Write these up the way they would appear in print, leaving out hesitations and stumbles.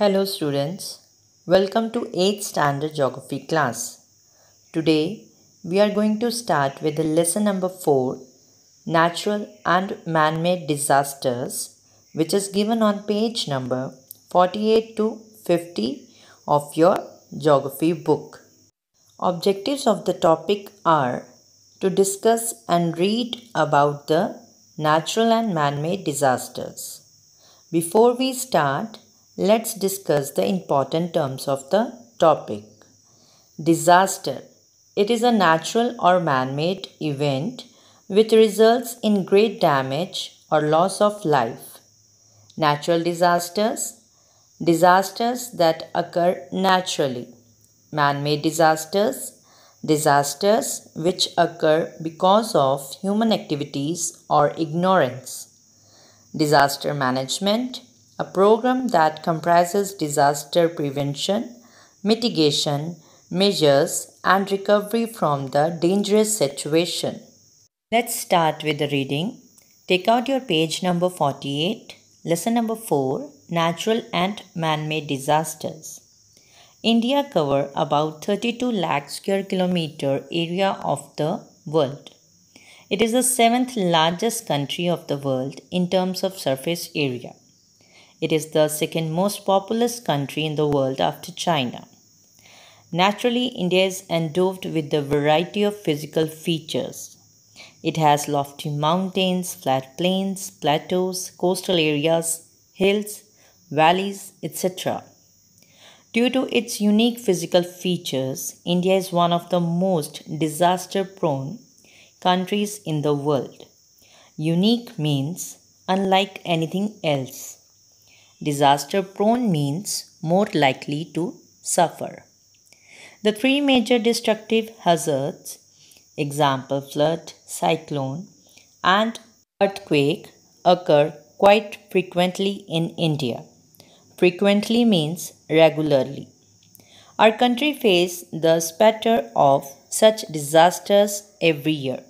Hello students, welcome to 8th standard geography class. Today we are going to start with the lesson number 4, natural and man-made disasters, which is given on page number 48 to 50 of your geography book. Objectives of the topic are to discuss and read about the natural and man-made disasters. Before we start, let's discuss the important terms of the topic. Disaster. It is a natural or man-made event which results in great damage or loss of life. Natural disasters. Disasters that occur naturally. Man-made disasters. Disasters which occur because of human activities or ignorance. Disaster management, a program that comprises disaster prevention, mitigation, measures, and recovery from the dangerous situation. Let's start with the reading. Take out your page number 48, lesson number 4, Natural and Man-Made Disasters. India covers about 32 lakh square kilometer area of the world. It is the 7th largest country of the world in terms of surface area. It is the second most populous country in the world after China. Naturally, India is endowed with a variety of physical features. It has lofty mountains, flat plains, plateaus, coastal areas, hills, valleys, etc. Due to its unique physical features, India is one of the most disaster-prone countries in the world. Unique means unlike anything else. Disaster prone means more likely to suffer. The three major destructive hazards, example flood, cyclone, and earthquake, occur quite frequently in India. Frequently means regularly. Our country faces the spatter of such disasters every year.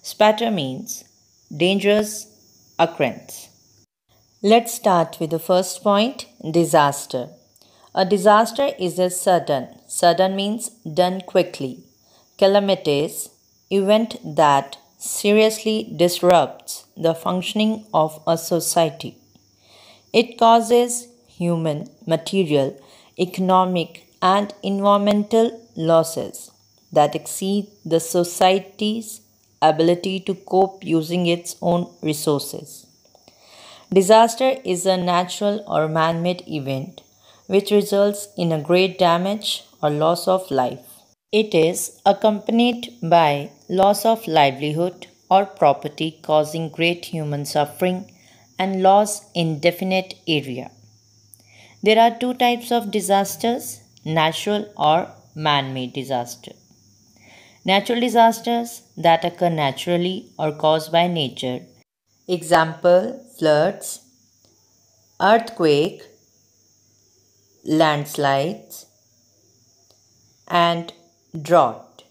Spatter means dangerous occurrence. Let's start with the first point, disaster. A disaster is a sudden means done quickly, calamitous event that seriously disrupts the functioning of a society. It causes human, material, economic, and environmental losses that exceed the society's ability to cope using its own resources. Disaster is a natural or man-made event which results in a great damage or loss of life. It is accompanied by loss of livelihood or property causing great human suffering and loss in definite area. There are two types of disasters, natural or man-made disaster. Natural disasters that occur naturally or caused by nature. Example, floods, earthquake, landslides, and drought.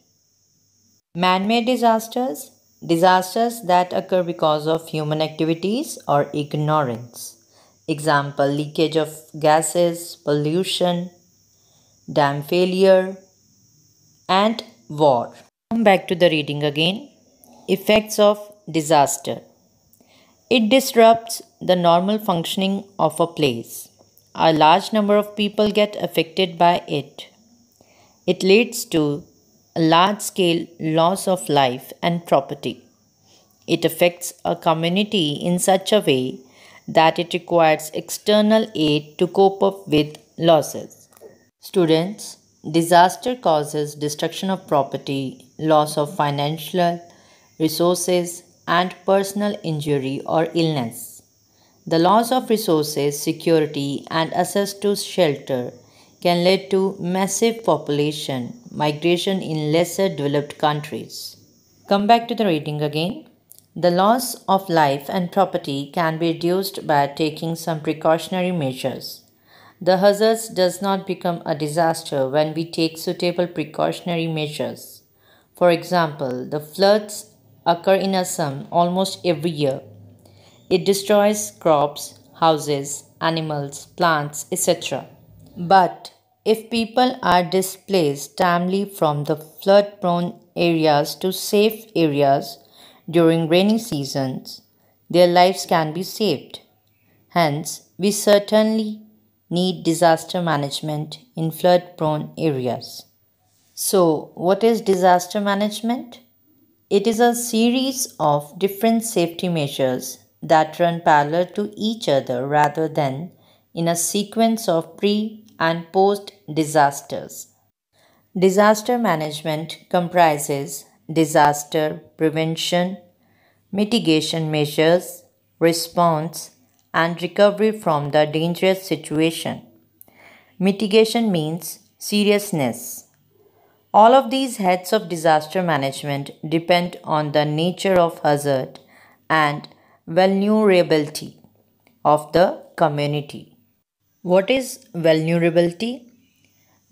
Man-made disasters, disasters that occur because of human activities or ignorance. Example, leakage of gases, pollution, dam failure, and war. Come back to the reading again. Effects of disaster. It disrupts the normal functioning of a place. A large number of people get affected by it. It leads to a large-scale loss of life and property. It affects a community in such a way that it requires external aid to cope up with losses. Students, disaster causes destruction of property, loss of financial resources, and personal injury or illness. The loss of resources, security, and access to shelter can lead to massive population migration in lesser developed countries. Come back to the reading again. The loss of life and property can be reduced by taking some precautionary measures. The hazard does not become a disaster when we take suitable precautionary measures. For example, the floods occur in Assam almost every year. It destroys crops, houses, animals, plants, etc. But if people are displaced timely from the flood prone areas to safe areas during rainy seasons, their lives can be saved. Hence, we certainly need disaster management in flood prone areas. So, what is disaster management? It is a series of different safety measures that run parallel to each other rather than in a sequence of pre and post disasters. Disaster management comprises disaster prevention, mitigation measures, response, and recovery from the dangerous situation. Mitigation means seriousness. All of these heads of disaster management depend on the nature of hazard and vulnerability of the community. What is vulnerability?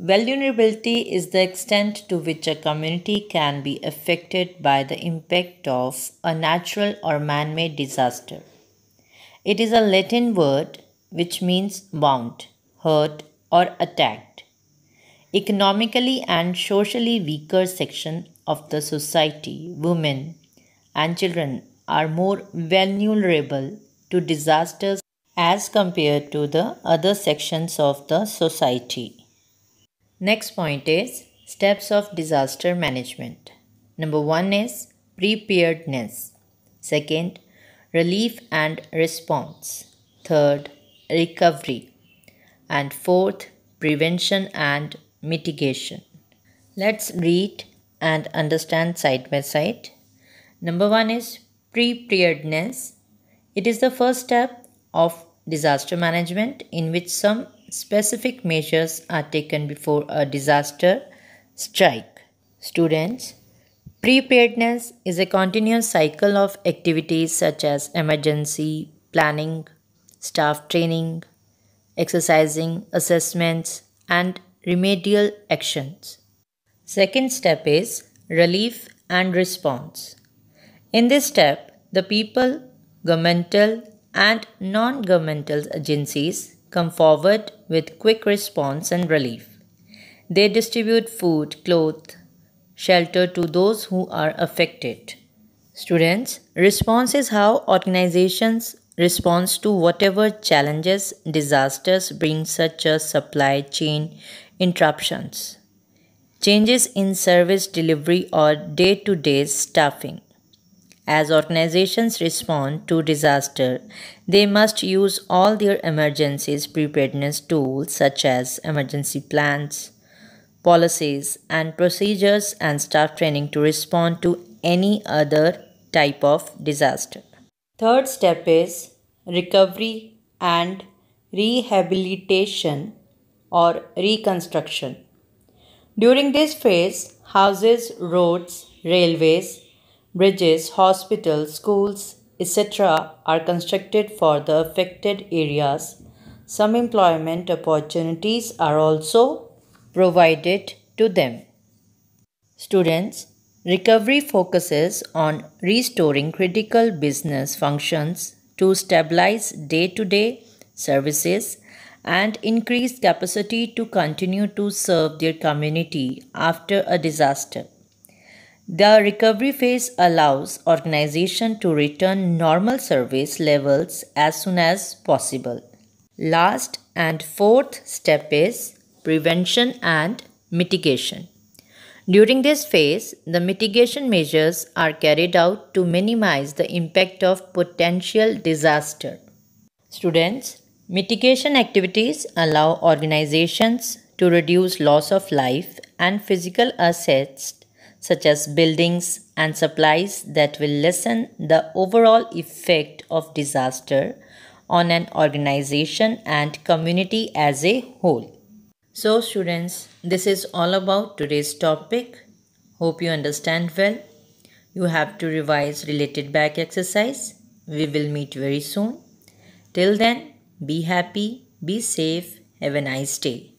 Vulnerability is the extent to which a community can be affected by the impact of a natural or man made disaster. It is a Latin word which means bound, hurt, or attacked. Economically and socially weaker section of the society, women and children are more vulnerable to disasters as compared to the other sections of the society. Next point is steps of disaster management. Number 1 is preparedness. Second, relief and response. Third, recovery. And fourth, prevention and mitigation. Let's read and understand side by side. Number 1 is preparedness. It is the first step of disaster management in which some specific measures are taken before a disaster strike. Students, preparedness is a continuous cycle of activities such as emergency planning, staff training, exercising, assessments, and remedial actions. Second step is relief and response. In this step, the people, governmental, and non governmental agencies come forward with quick response and relief. They distribute food, clothes, shelter to those who are affected. Students, response is how organizations respond to whatever challenges disasters bring, such as supply chain interruptions, changes in service delivery, or day to day staffing. As organizations respond to disaster, they must use all their emergencies preparedness tools such as emergency plans, policies, and procedures and staff training to respond to any other type of disaster. Third step is recovery and rehabilitation or reconstruction. During this phase, houses, roads, railways, bridges, hospitals, schools, etc. are constructed for the affected areas. Some employment opportunities are also provided to them. Students, recovery focuses on restoring critical business functions to stabilize day to day services and increase capacity to continue to serve their community after a disaster. The recovery phase allows organization to return normal service levels as soon as possible. Last and fourth step is prevention and mitigation. During this phase, the mitigation measures are carried out to minimize the impact of potential disaster. Students, mitigation activities allow organizations to reduce loss of life and physical assets such as buildings and supplies that will lessen the overall effect of disaster on an organization and community as a whole. So students, this is all about today's topic. Hope you understand well. You have to revise related back exercise. We will meet very soon. Till then, be happy, be safe, have a nice day.